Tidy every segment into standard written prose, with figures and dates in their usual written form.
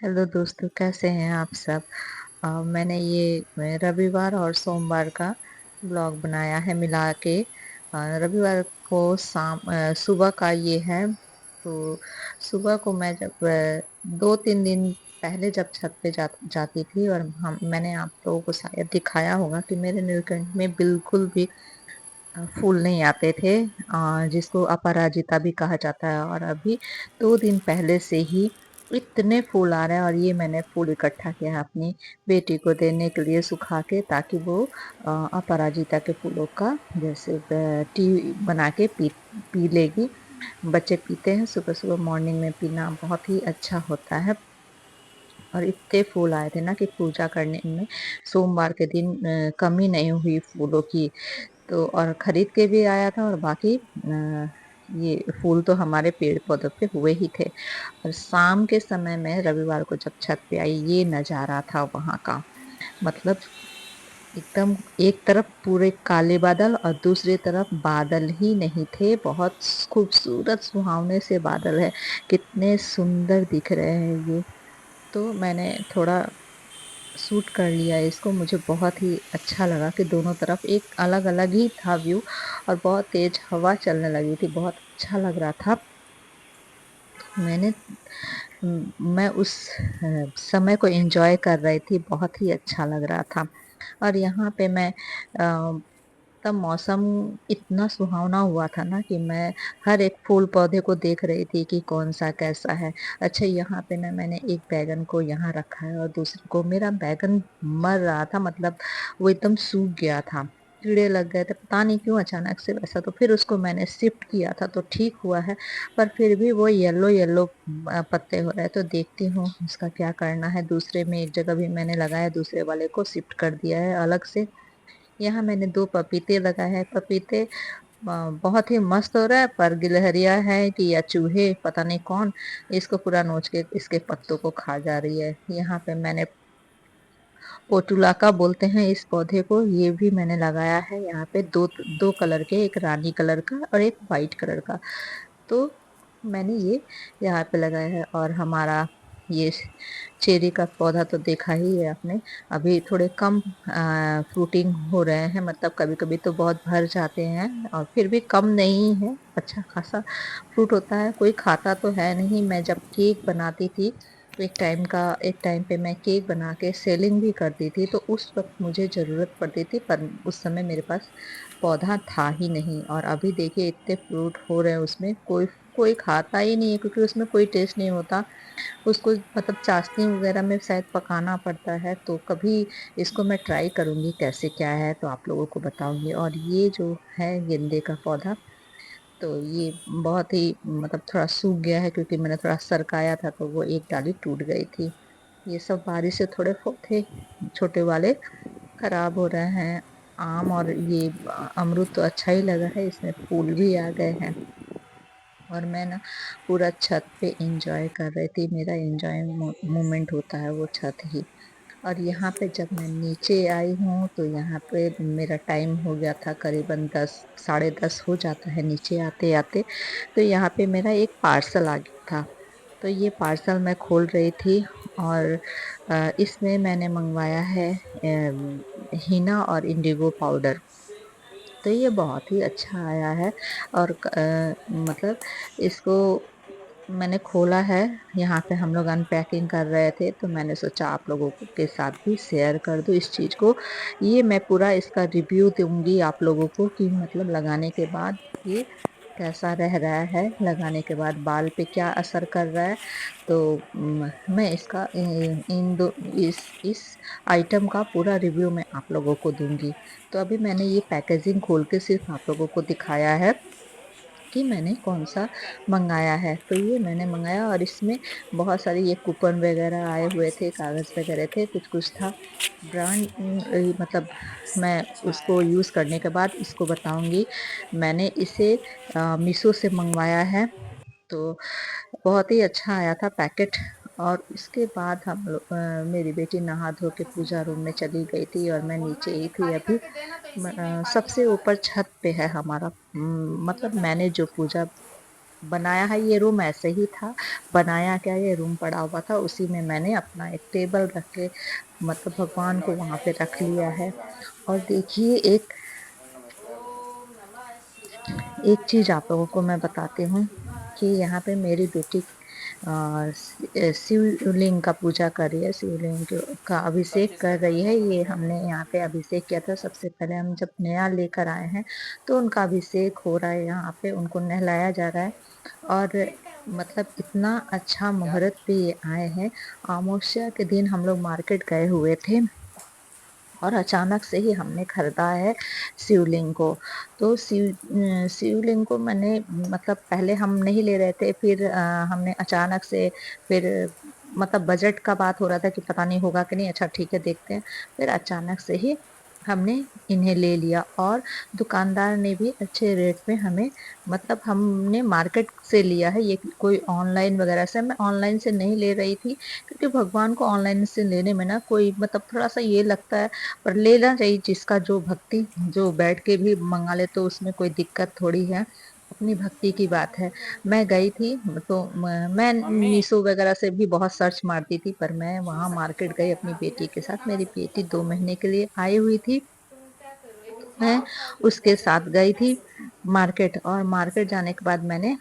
Hello दोस्तों, कैसे हैं आप सब। मैंने ये रविवार और सोमवार का ब्लॉग बनाया है मिला के। रविवार को सुबह का ये है। तो सुबह को मैं जब 2-3 दिन पहले जब छत पे जाती थी, और हम मैंने आप लोगों को शायद दिखाया होगा कि मेरे नीलकंठ में बिल्कुल भी फूल नहीं आते थे, जिसको अपराजिता भी कहा जाता है। और अभी 2 दिन पहले से ही इतने फूल आ रहे हैं, और ये मैंने फूल इकट्ठा किया है अपनी बेटी को देने के लिए सुखा के, ताकि वो अपराजिता के फूलों का जैसे टी बना के पी लेगी। बच्चे पीते हैं सुबह सुबह, मॉर्निंग में पीना बहुत ही अच्छा होता है। और इतने फूल आए थे ना कि पूजा करने में सोमवार के दिन कमी नहीं हुई फूलों की। तो और खरीद के भी आया था, और बाकी ये फूल तो हमारे पेड़ पौधों पे हुए ही थे। और शाम के समय में रविवार को जब छत पे आई, ये नजारा था वहां का। मतलब एकदम एक तरफ पूरे काले बादल और दूसरी तरफ बादल ही नहीं थे, बहुत खूबसूरत सुहावने से बादल है। कितने सुंदर दिख रहे हैं ये। तो मैंने थोड़ा शूट कर लिया इसको। मुझे बहुत ही अच्छा लगा कि दोनों तरफ एक अलग अलग ही था व्यू, और बहुत तेज हवा चलने लगी थी, बहुत अच्छा लग रहा था। मैंने मैं उस समय को एंजॉय कर रही थी, बहुत ही अच्छा लग रहा था। और यहाँ पे मैं तब मौसम इतना सुहावना हुआ था ना कि मैं हर एक फूल पौधे को देख रही थी कि कौन सा कैसा है। अच्छा, यहाँ पे ना मैंने एक बैगन को यहाँ रखा है, और दूसरे को मेरा बैगन मर रहा था, मतलब वो एकदम सूख गया था, कीड़े लग गए थे, पता नहीं क्यों अचानक से वैसा। तो फिर उसको मैंने शिफ्ट किया था तो ठीक हुआ है। पर फिर भी वो येलो येलो पत्ते हो रहे हैं, तो देखती हूँ उसका क्या करना है। दूसरे में एक जगह भी मैंने लगाया, दूसरे वाले को शिफ्ट कर दिया है अलग से। यहाँ मैंने 2 पपीते लगाए हैं। पपीते बहुत ही मस्त हो रहा है, पर गिलहरियां है कि या चूहे पता नहीं कौन इसको पूरा नोच के इसके पत्तों को खा जा रही है। यहाँ पे मैंने पोटुलाका बोलते हैं इस पौधे को, ये भी मैंने लगाया है। यहाँ पे दो दो कलर के, एक रानी कलर का और एक वाइट कलर का। तो मैंने ये यहाँ पे लगाया है। और हमारा ये चेरी का पौधा तो देखा ही है आपने। अभी थोड़े कम फ्रूटिंग हो रहे हैं, मतलब कभी कभी तो बहुत भर जाते हैं, और फिर भी कम नहीं है, अच्छा खासा फ्रूट होता है। कोई खाता तो है नहीं। मैं जब केक बनाती थी तो एक टाइम पे मैं केक बना के सेलिंग भी करती थी, तो उस वक्त मुझे ज़रूरत पड़ती थी, पर उस समय मेरे पास पौधा था ही नहीं। और अभी देखिए इतने फ्रूट हो रहे हैं उसमें, कोई कोई खाता ही नहीं है, क्योंकि उसमें कोई टेस्ट नहीं होता। उसको मतलब चाशनी वगैरह में शायद पकाना पड़ता है। तो कभी इसको मैं ट्राई करूंगी कैसे क्या है, तो आप लोगों को बताऊंगी। और ये जो है गेंदे का पौधा, तो ये बहुत ही मतलब थोड़ा सूख गया है, क्योंकि मैंने थोड़ा सरकाया था तो वो एक डाली टूट गई थी। ये सब बारिश से थोड़े पौधे छोटे वाले खराब हो रहे हैं। आम और ये अमरूद तो अच्छा ही लगा है, इसमें फूल भी आ गए हैं। और मैं ना पूरा छत पे इंजॉय कर रही थी, मेरा इंजॉय मोमेंट होता है वो छत ही। और यहाँ पे जब मैं नीचे आई हूँ तो यहाँ पे मेरा टाइम हो गया था, करीबन 10, 10:30 हो जाता है नीचे आते आते। तो यहाँ पे मेरा एक पार्सल आ गया था, तो ये पार्सल मैं खोल रही थी। और इसमें मैंने मंगवाया है हीना और इंडिगो पाउडर। तो ये बहुत ही अच्छा आया है। और मतलब इसको मैंने खोला है। यहाँ पे हम लोग अनपैकिंग कर रहे थे, तो मैंने सोचा आप लोगों के साथ भी शेयर कर दूँ इस चीज़ को। ये मैं पूरा इसका रिव्यू दूंगी आप लोगों को कि मतलब लगाने के बाद ये कैसा रह रहा है, लगाने के बाद बाल पे क्या असर कर रहा है। तो मैं इसका इन दो इस आइटम का पूरा रिव्यू मैं आप लोगों को दूंगी। तो अभी मैंने ये पैकेजिंग खोल के सिर्फ आप लोगों को दिखाया है कि मैंने कौन सा मंगाया है। तो ये मैंने मंगाया, और इसमें बहुत सारी ये कूपन वगैरह आए हुए थे, कागज़ वगैरह थे, कुछ कुछ था। ब्रांड मतलब मैं उसको यूज़ करने के बाद इसको बताऊंगी। मैंने इसे मीशो से मंगवाया है। तो बहुत ही अच्छा आया था पैकेट। और इसके बाद मेरी बेटी नहा धो के पूजा रूम में चली गई थी, और मैं नीचे ही थी अभी। सबसे ऊपर छत पे है हमारा। मतलब मैंने जो पूजा बनाया है ये रूम ऐसे ही था, बनाया क्या ये रूम पड़ा हुआ था, उसी में मैंने अपना एक टेबल रख के मतलब भगवान को वहाँ पे रख लिया है। और देखिए एक चीज़ आप लोगों को मैं बताती हूँ कि यहाँ पे मेरी बेटी शिवलिंग का पूजा कर रही है, शिवलिंग का अभिषेक कर रही है। ये हमने यहाँ पे अभिषेक किया था सबसे पहले, हम जब नया लेकर आए हैं तो उनका अभिषेक हो रहा है, यहाँ पे उनको नहलाया जा रहा है। और मतलब इतना अच्छा मुहूर्त पे ये आए हैं। अमावस्या के दिन हम लोग मार्केट गए हुए थे और अचानक से ही हमने खरीदा है शिवलिंग को। तो शिवलिंग को मैंने मतलब पहले हम नहीं ले रहे थे, फिर हमने अचानक से फिर मतलब बजट का बात हो रहा था कि पता नहीं होगा कि नहीं, अच्छा ठीक है देखते हैं। फिर अचानक से ही हमने इन्हें ले लिया और दुकानदार ने भी अच्छे रेट में हमें मतलब हमने मार्केट से लिया है, ये कोई ऑनलाइन वगैरह से, मैं ऑनलाइन से नहीं ले रही थी क्योंकि भगवान को ऑनलाइन से लेने में ना कोई मतलब थोड़ा-सा ये लगता है, पर लेना चाहिए जिसका जो भक्ति, जो बैठ के भी मंगा ले तो उसमें कोई दिक्कत थोड़ी है, अपनी भक्ति की बात है। मैं गई थी तो मैं मम्मी मीशो वगैरह से भी बहुत सर्च मारती थी, पर मैं वहाँ मार्केट गई अपनी बेटी के साथ। मेरी बेटी 2 महीने के लिए आई हुई थी, तो मैं उसके साथ गई थी मार्केट, और मार्केट जाने के बाद मैंने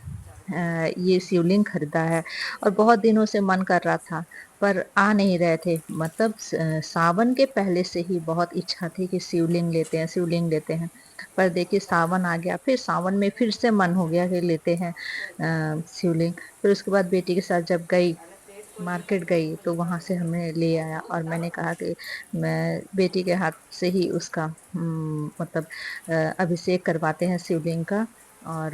ये शिवलिंग खरीदा है। और बहुत दिनों से मन कर रहा था पर आ नहीं रहे थे, मतलब सावन के पहले से ही बहुत इच्छा थी कि शिवलिंग लेते हैं, शिवलिंग लेते हैं। पर देखिए सावन आ गया, फिर सावन में फिर से मन हो गया कि लेते हैं शिवलिंग। फिर उसके बाद बेटी के साथ जब गई मार्केट गई तो वहां से हमें ले आया, और मैंने कहा कि मैं बेटी के हाथ से ही उसका मतलब अभिषेक करवाते हैं शिवलिंग का, और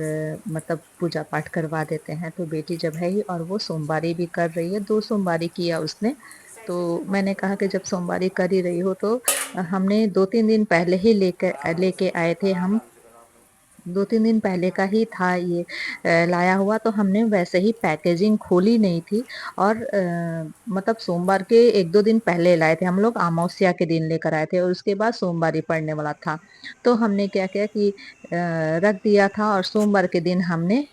मतलब पूजा पाठ करवा देते हैं। तो बेटी जब है ही और वो सोमवारी भी कर रही है, 2 सोमवारी किया उसने। तो मैंने कहा कि जब सोमवारी कर ही रही हो तो हमने 2-3 दिन पहले ही लेके आए थे हम, 2-3 दिन पहले का ही था ये लाया हुआ, तो हमने वैसे ही पैकेजिंग खोली नहीं थी। और मतलब सोमवार के 1-2 दिन पहले लाए थे हम लोग, अमावस्या के दिन लेकर आए थे और उसके बाद सोमवारी पड़ने वाला था। तो हमने क्या किया कि रख दिया था और सोमवार के दिन हमने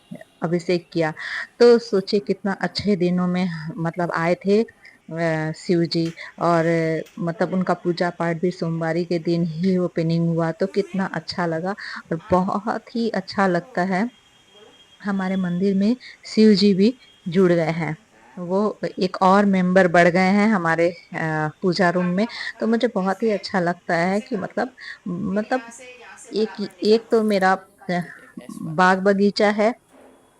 अभिषेक किया। तो सोचिए कितना अच्छे दिनों में मतलब आए थे शिव जी, और मतलब उनका पूजा पाठ भी सोमवारी के दिन ही ओपनिंग हुआ, तो कितना अच्छा लगा। और बहुत ही अच्छा लगता है, हमारे मंदिर में शिव जी भी जुड़ गए हैं, वो एक और मेंबर बढ़ गए हैं हमारे पूजा रूम में। तो मुझे बहुत ही अच्छा लगता है कि मतलब एक एक तो मेरा अ, बाग बगीचा है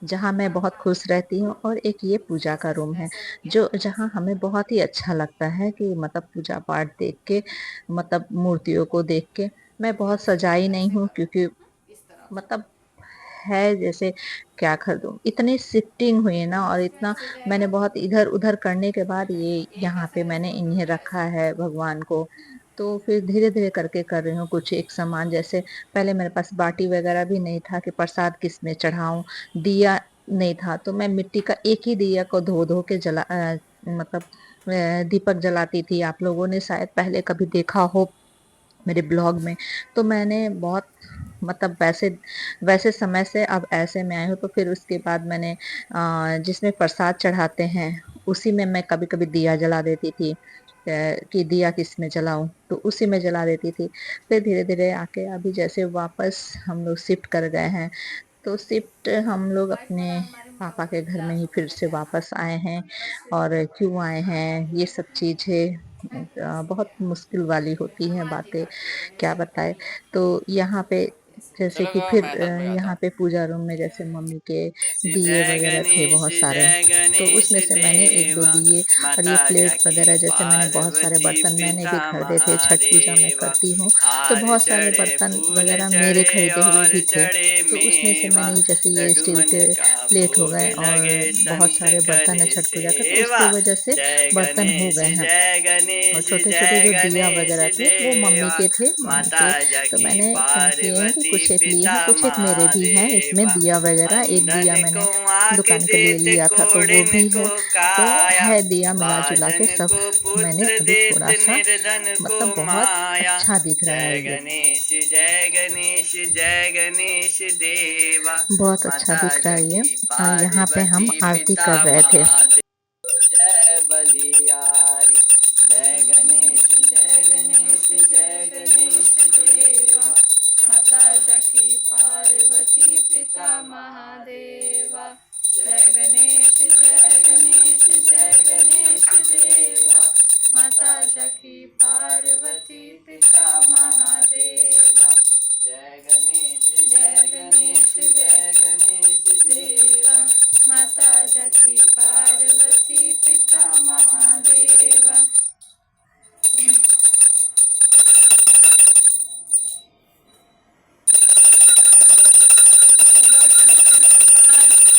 जहाँ मैं बहुत खुश रहती हूँ, और एक ये पूजा का रूम है जो जहाँ हमें बहुत ही अच्छा लगता है कि मतलब पूजा पाठ देख के, मतलब मूर्तियों को देख के। मैं बहुत सजाई नहीं हूँ क्योंकि मतलब है जैसे क्या खरीदूँ, इतनी शिफ्टिंग हुई है ना, और इतना मैंने बहुत इधर-उधर करने के बाद ये यहाँ पे मैंने इन्हें रखा है भगवान को। तो फिर धीरे-धीरे करके कर रही हूँ कुछ एक सामान, जैसे पहले मेरे पास बाटी वगैरह भी नहीं था कि प्रसाद किसमें चढ़ाऊँ, दिया नहीं था, तो मैं मिट्टी का एक ही दिया को धो-धो के मतलब दीपक जलाती थी। आप लोगों ने शायद पहले कभी देखा हो मेरे ब्लॉग में। तो मैंने बहुत मतलब वैसे वैसे समय से अब ऐसे में आई हूँ, तो फिर उसके बाद मैंने जिसमें प्रसाद चढ़ाते हैं उसी में मैं कभी-कभी दिया जला देती थी, कि दिया किस में जलाऊँ, तो उसी में जला देती थी। फिर धीरे-धीरे आके अभी जैसे वापस हम लोग शिफ्ट कर गए हैं, तो शिफ्ट हम लोग अपने पापा के घर में ही फिर से वापस आए हैं। और क्यों आए हैं ये सब चीज़ें बहुत मुश्किल वाली होती हैं बातें, क्या बताएँ। तो यहाँ पे जैसे चलो कि गाओ फिर मैं तब पे आता यहाँ हूँ। पे पूजा रूम में जैसे मम्मी के दिए जय वगैरह थे गणेश बहुत सारे, जय तो गणेश उसमें से मैंने 1-2 देवा, दिए और माता ये प्लेट जाकी वगैरह जैसे मैंने बहुत सारे पार्वती बर्तन मैंने पिता भी खरीदे थे, छठ पूजा मैं महादेवा। करती हूँ, तो हार बहुत सारे चढ़े बर्तन फूल वगैरह मेरे चढ़े खरीदे हुए और भी थे। चढ़े तो उसमें से मेवा, मैंने ये जैसे ये लड्डू स्टील मन के का प्लेट हो भोग गए और लगे बहुत संत सारे बर्तन है करे छठ पूजा का, तो सेवा। उसके वजह से जय बर्तन हो गणेश गए हैं। जय और गणेश छोटे-छोटे जय जो दिया गणेश वगैरह थे वो मम्मी देवा, के थे, मम्मी माता के। तो जाकी मैंने क्या किए हैं कि कुछ एक लिए पिता हैं, कुछ एक मेरे भी हैं। इसमें महादेवा। दिया वगैरह, एक दिया अंधन मैंने को आँख दुकान के लिए देत, लिया था तो वो कोढ़िन भी को है। तो काया, है दिया मिला जुला के बाझन सब। को मैंने पुत्र अभी देत, थोड़ा सा निर्धन को मतलब बहुत माया। अच्छा दिख रहा है जय ये, गणेश जय गणेश जय गणेश देवा। बहुत अच्छा माता दिख रहा है ये। जकी और यहाँ पे हम पार्वती आरती पिता कर रहे थे। महादेव। जय बलिहारी। जय गणेश जय गणेश जय गणेश देवा। माता जकी पार्वती पिता महादेवा। जय गणेश जय गणेश जय गणेश देवा। माता जकी पार्वती पिता महादेवा। जय गणेश जय गणेश जय गणेश देवा। माता जकी पार्वती पिता महादेवा।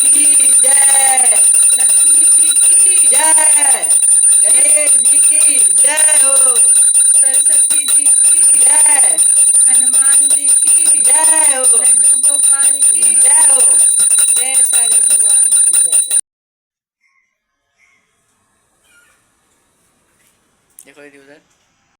की जय। लक्ष्मी जी की जय। गणेश जी की जय हो। सरस्वती जी की जय। हनुमान जी की जय हो। लड्डू गोपाल की जय हो। जय सारे भगवान की जय। देखो इधर।